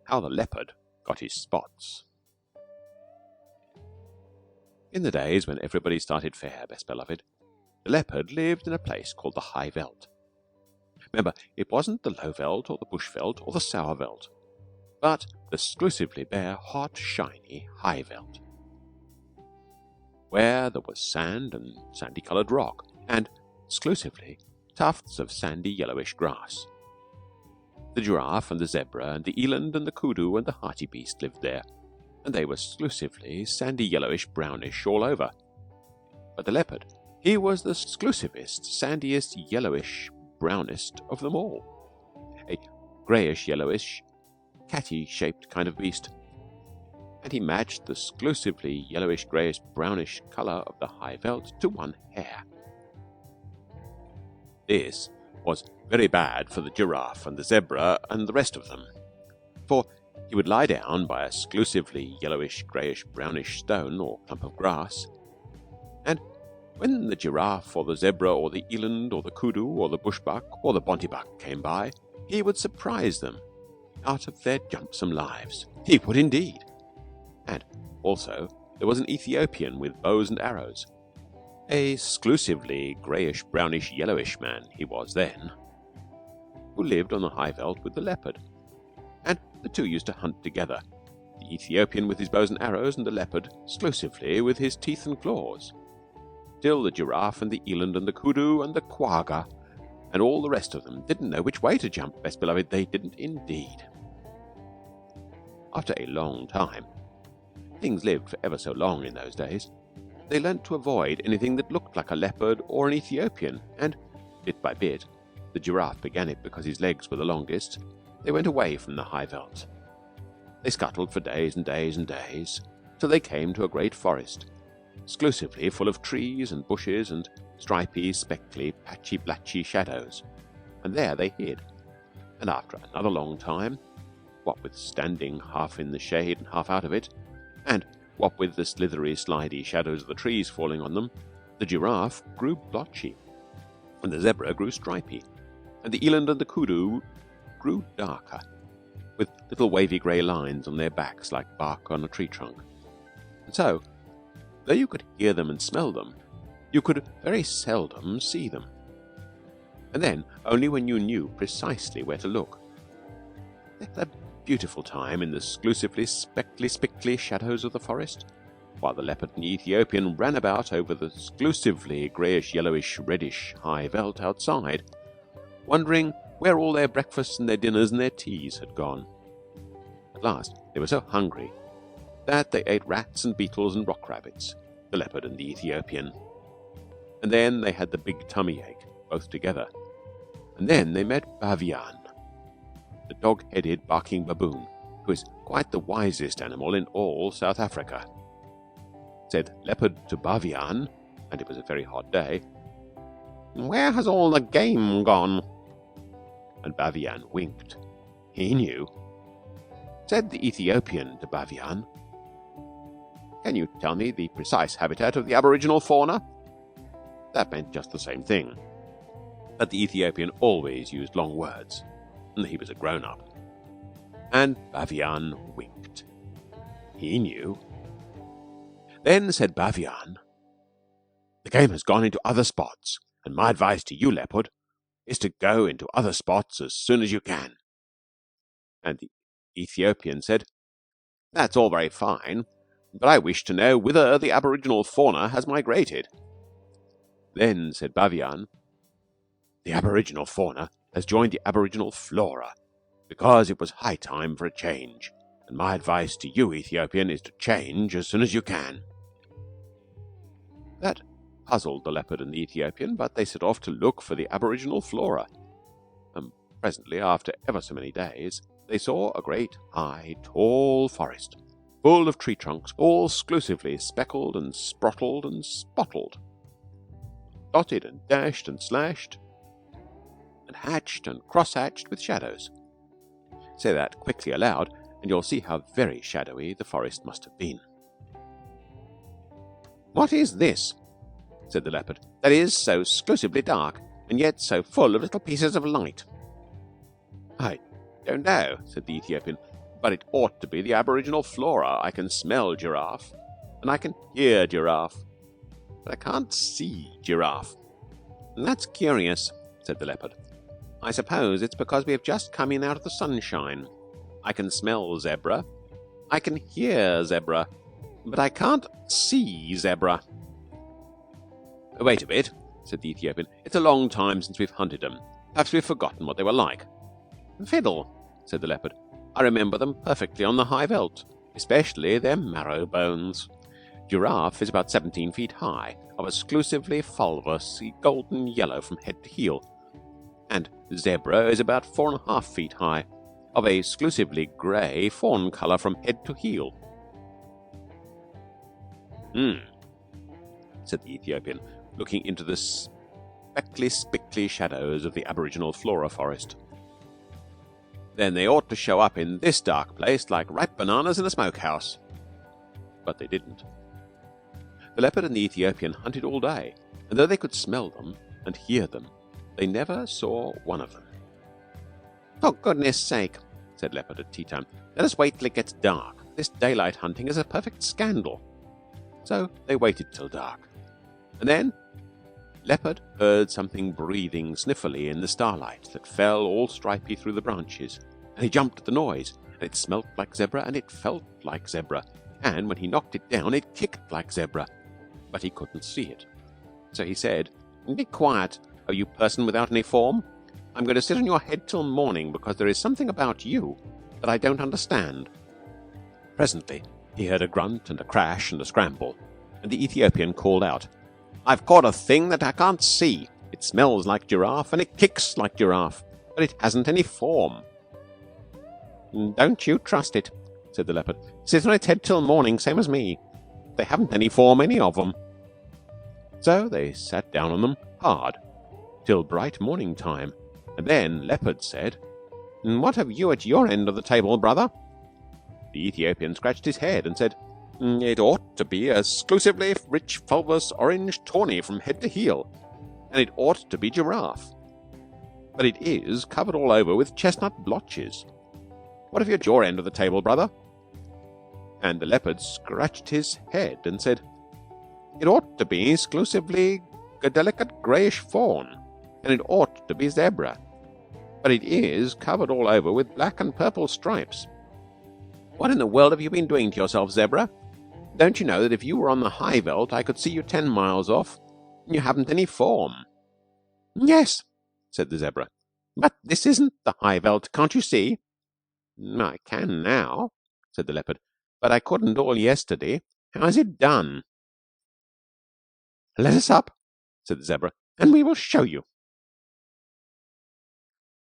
How the Leopard Got His Spots. In the days when everybody started fair, best beloved, the leopard lived in a place called the High Veld. Remember, it wasn't the Low Veld or the Bush Veld or the Sour Veld, but the exclusively bare, hot, shiny High Veld, where there was sand and sandy-coloured rock, and exclusively tufts of sandy yellowish grass. The giraffe and the zebra and the eland and the kudu and the hartebeest lived there, and they were exclusively sandy yellowish brownish all over. But the leopard, he was the exclusivest, sandiest, yellowish, brownest of them all, a greyish yellowish, catty-shaped kind of beast, and he matched the exclusively yellowish, greyish, brownish colour of the High Veld to one hair. This was very bad for the giraffe and the zebra and the rest of them, for he would lie down by a exclusively yellowish, greyish, brownish stone or clump of grass, and when the giraffe or the zebra or the eland or the kudu or the bushbuck or the bontybuck came by, he would surprise them out of their jumpsome lives. He would indeed. And also there was an Ethiopian with bows and arrows, a exclusively greyish, brownish, yellowish man he was then, who lived on the High Veld with the leopard, and the two used to hunt together, the Ethiopian with his bows and arrows, and the leopard exclusively with his teeth and claws, till the giraffe and the eland and the kudu and the quagga and all the rest of them didn't know which way to jump, best beloved, they didn't indeed. After a long time, things lived for ever so long in those days, they learnt to avoid anything that looked like a leopard or an Ethiopian, and bit by bit, the giraffe began it because his legs were the longest, they went away from the High Veld. They scuttled for days and days and days, till they came to a great forest, exclusively full of trees and bushes and stripy, speckly, patchy-blatchy shadows, and there they hid. And after another long time, what with standing half in the shade and half out of it, and what with the slithery, slidey shadows of the trees falling on them, the giraffe grew blotchy, and the zebra grew stripy, and the eland and the kudu grew darker, with little wavy grey lines on their backs like bark on a tree trunk. And so, though you could hear them and smell them, you could very seldom see them, and then only when you knew precisely where to look. They had a beautiful time in the exclusively speckly, spickly shadows of the forest, while the leopard and the Ethiopian ran about over the exclusively greyish, yellowish, reddish High Veld outside, wondering where all their breakfasts and their dinners and their teas had gone. At last they were so hungry that they ate rats and beetles and rock rabbits, the leopard and the Ethiopian. And then they had the big tummy ache, both together. And then they met Bavian, the dog-headed barking baboon, who is quite the wisest animal in all South Africa. Said leopard to Bavian, and it was a very hot day, "Where has all the game gone?" And Bavian winked. He knew. Said the Ethiopian to Bavian, "Can you tell me the precise habitat of the aboriginal fauna?" That meant just the same thing, but the Ethiopian always used long words, and he was a grown-up. And Bavian winked. He knew. Then said Bavian, "The game has gone into other spots, and my advice to you, leopard, is to go into other spots as soon as you can." And the Ethiopian said, "That's all very fine, but I wish to know whither the aboriginal fauna has migrated." Then said Bavian, "The aboriginal fauna has joined the aboriginal flora, because it was high time for a change, and my advice to you, Ethiopian, is to change as soon as you can." That puzzled the leopard and the Ethiopian, but they set off to look for the aboriginal flora, and presently, after ever so many days, they saw a great, high, tall forest, full of tree trunks, all exclusively speckled and sprottled and spottled, dotted and dashed and slashed, and hatched and cross-hatched with shadows. Say that quickly aloud, and you'll see how very shadowy the forest must have been. "What is this?" said the leopard, "that is so exclusively dark, and yet so full of little pieces of light?" "I don't know," said the Ethiopian. But it ought to be the aboriginal flora. I can smell giraffe, and I can hear giraffe, but I can't see giraffe." "That's curious," said the leopard. "I suppose it's because we have just come in out of the sunshine. I can smell zebra, I can hear zebra, but I can't see zebra." "Wait a bit," said the Ethiopian. "It's a long time since we've hunted them. Perhaps we've forgotten what they were like." "Fiddle," said the leopard. "I remember them perfectly on the high veld, especially their marrow bones. Giraffe is about 17 feet high, of exclusively fulvous golden yellow from head to heel, and zebra is about 4.5 feet high, of a exclusively grey fawn colour from head to heel." Said the Ethiopian, looking into the spickly shadows of the aboriginal flora forest. "Then they ought to show up in this dark place like ripe bananas in a smokehouse." But they didn't. The leopard and the Ethiopian hunted all day, and though they could smell them and hear them, they never saw one of them. "For goodness sake," said Leopard at tea time, "let us wait till it gets dark. This daylight hunting is a perfect scandal." So they waited till dark, and then Leopard heard something breathing sniffily in the starlight that fell all stripy through the branches, and he jumped at the noise, and it smelt like zebra, and it felt like zebra, and when he knocked it down it kicked like zebra, but he couldn't see it. So he said, "Be quiet, oh you person without any form. I'm going to sit on your head till morning, because there is something about you that I don't understand." Presently he heard a grunt and a crash and a scramble, and the Ethiopian called out, "I've caught a thing that I can't see. It smells like giraffe and it kicks like giraffe, but it hasn't any form." "Don't you trust it," said the leopard. "Sit on its head till morning, same as me. They haven't any form, any of them." So they sat down on them hard till bright morning time, and then Leopard said, "What have you at your end of the table, brother?" The Ethiopian scratched his head and said, "It ought to be exclusively rich fulvous orange tawny from head to heel, and it ought to be giraffe, but it is covered all over with chestnut blotches. What have you at your end of the table, brother?" And the leopard scratched his head and said, "It ought to be exclusively a delicate greyish fawn, and it ought to be zebra, but it is covered all over with black and purple stripes. What in the world have you been doing to yourself, zebra? Don't you know that if you were on the high veld I could see you 10 miles off, and you haven't any form?" "Yes," said the zebra, "but this isn't the high veld, can't you see?" "I can now," said the leopard, "but I couldn't all yesterday. How is it done?" "Let us up," said the zebra, "and we will show you."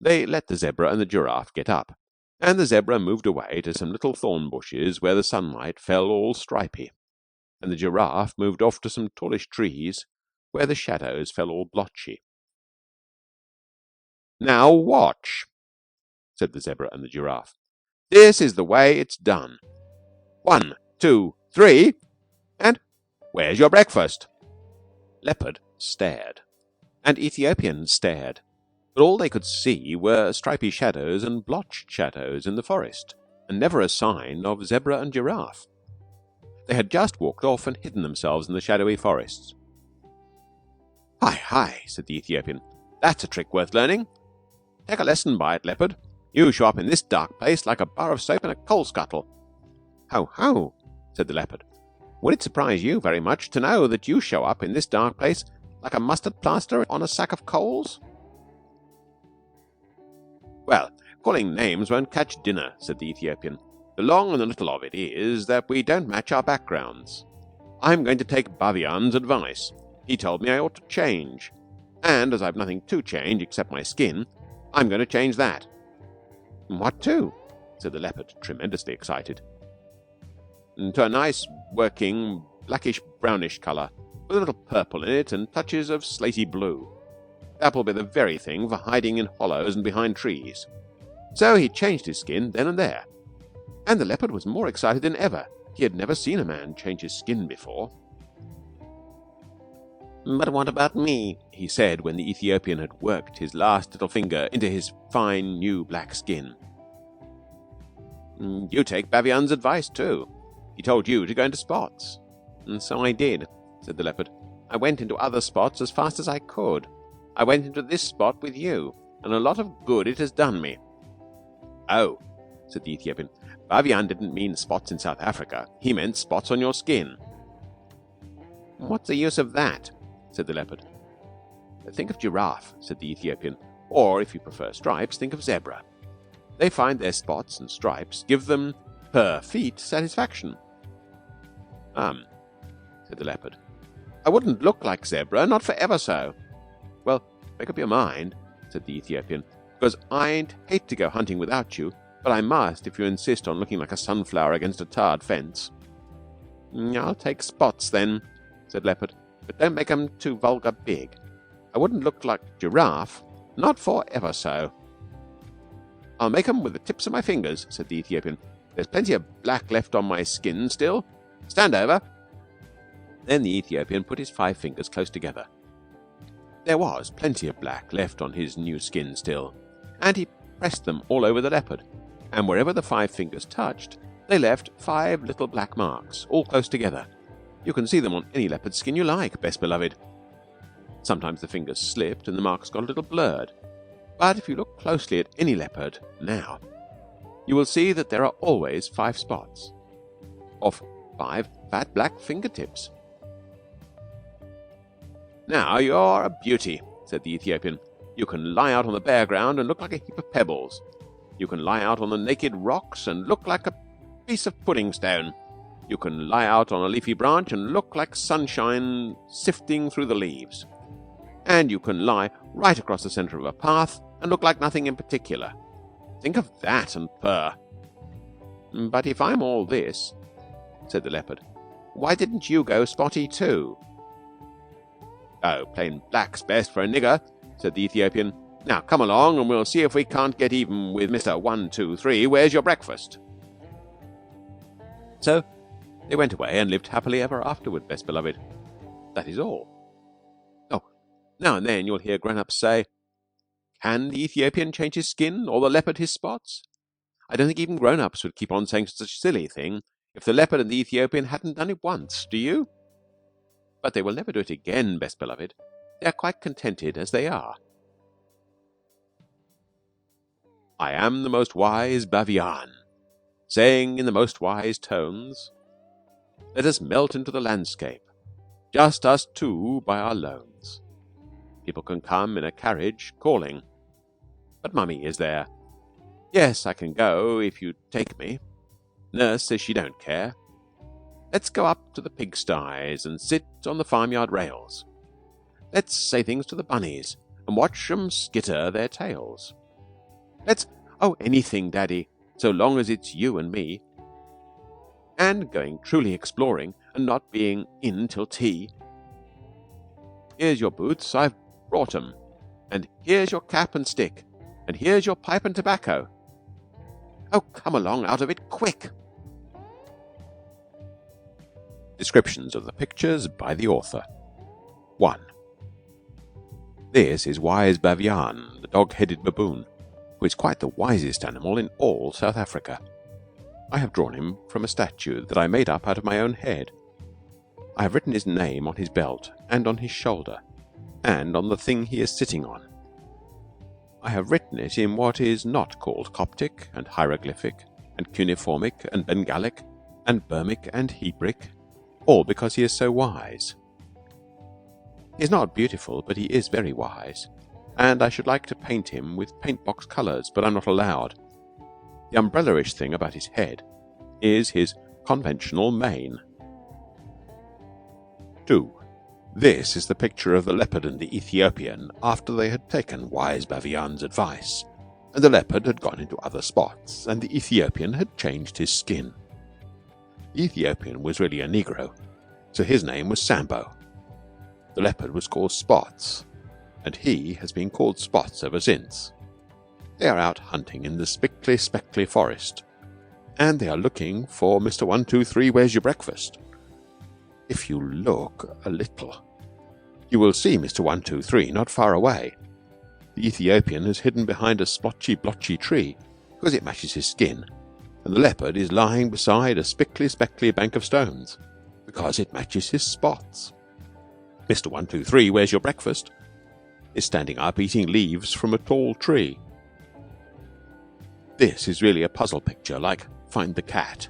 They let the zebra and the giraffe get up, and the zebra moved away to some little thorn bushes where the sunlight fell all stripy, and the giraffe moved off to some tallish trees where the shadows fell all blotchy. "Now watch," said the zebra and the giraffe. "This is the way it's done. 1, 2, 3, and where's your breakfast?" Leopard stared, and Ethiopian stared, but all they could see were stripy shadows and blotched shadows in the forest, and never a sign of zebra and giraffe. They had just walked off and hidden themselves in the shadowy forests. "Hi, hi," said the Ethiopian. "That's a trick worth learning. Take a lesson by it, Leopard. You show up in this dark place like a bar of soap in a coal scuttle." "Ho, ho," said the leopard. "Would it surprise you very much to know that you show up in this dark place like a mustard plaster on a sack of coals?" "Well, calling names won't catch dinner," said the Ethiopian. "The long and the little of it is that we don't match our backgrounds. I'm going to take Bavian's advice. He told me I ought to change, and as I've nothing to change except my skin, I'm going to change that." "What to?" said the leopard, tremendously excited. "To a nice working blackish brownish colour, with a little purple in it and touches of slaty blue. That will be the very thing for hiding in hollows and behind trees." So he changed his skin then and there, and the leopard was more excited than ever. He had never seen a man change his skin before. "But what about me?" he said when the Ethiopian had worked his last little finger into his fine new black skin. You take Bavian's advice too. He told you to go into spots. And so I did, said the leopard. I went into other spots as fast as I could. I went into this spot with you, and a lot of good it has done me. Oh, said the Ethiopian. Bavian didn't mean spots in South Africa. He meant spots on your skin. What's the use of that? Said the leopard. Think of giraffe, said the Ethiopian. Or, if you prefer stripes, think of zebra. They find their spots and stripes give them, per feet, satisfaction. Said the leopard. I wouldn't look like zebra, not for ever so. Well, make up your mind, said the Ethiopian, because I'd hate to go hunting without you, but I must if you insist on looking like a sunflower against a tarred fence. I'll take spots then, said Leopard, but don't make 'em too vulgar big. I wouldn't look like giraffe, not for ever so. I'll make 'em with the tips of my fingers, said the Ethiopian. There's plenty of black left on my skin still. Stand over. Then the Ethiopian put his 5 fingers close together. There was plenty of black left on his new skin still, and he pressed them all over the leopard, and wherever the 5 fingers touched, they left 5 little black marks, all close together. You can see them on any leopard skin you like, best beloved. Sometimes the fingers slipped and the marks got a little blurred, but if you look closely at any leopard now, you will see that there are always 5 spots of 5 fat black fingertips. Now you're a beauty, said the Ethiopian. You can lie out on the bare ground and look like a heap of pebbles. You can lie out on the naked rocks and look like a piece of pudding stone. You can lie out on a leafy branch and look like sunshine sifting through the leaves. And you can lie right across the centre of a path and look like nothing in particular. Think of that and purr. But if I'm all this, said the leopard, why didn't you go spotty too? Oh, plain black's best for a nigger, said the Ethiopian. Now come along and we'll see if we can't get even with Mr. 123. Where's your breakfast? So they went away and lived happily ever afterward, best beloved. That is all. Oh, now and then you'll hear grown-ups say, can the Ethiopian change his skin or the leopard his spots? I don't think even grown-ups would keep on saying such a silly thing if the leopard and the Ethiopian hadn't done it once, do you? But they will never do it again, best beloved. They are quite contented as they are. I am the most wise Bavian, saying in the most wise tones, let us melt into the landscape, just us two by our lones. People can come in a carriage calling, but Mummy is there. Yes, I can go if you take me. Nurse says she don't care. Let's go up to the pigsties and sit on the farmyard rails. Let's say things to the bunnies and watch 'em skitter their tails. Let's, anything, Daddy, so long as it's you and me. And going truly exploring and not being in till tea. Here's your boots, I've brought 'em. And here's your cap and stick. And here's your pipe and tobacco. Oh, come along out of it, quick! Descriptions of the pictures by the author. 1. This is wise Bavian, the dog-headed baboon, who is quite the wisest animal in all South Africa. I have drawn him from a statue that I made up out of my own head. I have written his name on his belt and on his shoulder, and on the thing he is sitting on. I have written it in what is not called Coptic and hieroglyphic and cuneiformic and Bengalic and Burmic and Hebric, all because he is so wise. He is not beautiful, but he is very wise, and I should like to paint him with paint-box colours, but I'm not allowed. The umbrella-ish thing about his head is his conventional mane. 2. This is the picture of the leopard and the Ethiopian after they had taken wise Bavian's advice, and the leopard had gone into other spots, and the Ethiopian had changed his skin. The Ethiopian was really a Negro, so his name was Sambo. The leopard was called Spots, and he has been called Spots ever since. They are out hunting in the spickly, speckly forest, and they are looking for Mr. 123, where's your breakfast? If you look a little, you will see Mr. 123 not far away. The Ethiopian has hidden behind a splotchy, blotchy tree because it matches his skin, and the leopard is lying beside a spickly speckly bank of stones because it matches his spots. Mr. 123, where's your breakfast? Is standing up eating leaves from a tall tree. This is really a puzzle picture like Find the Cat.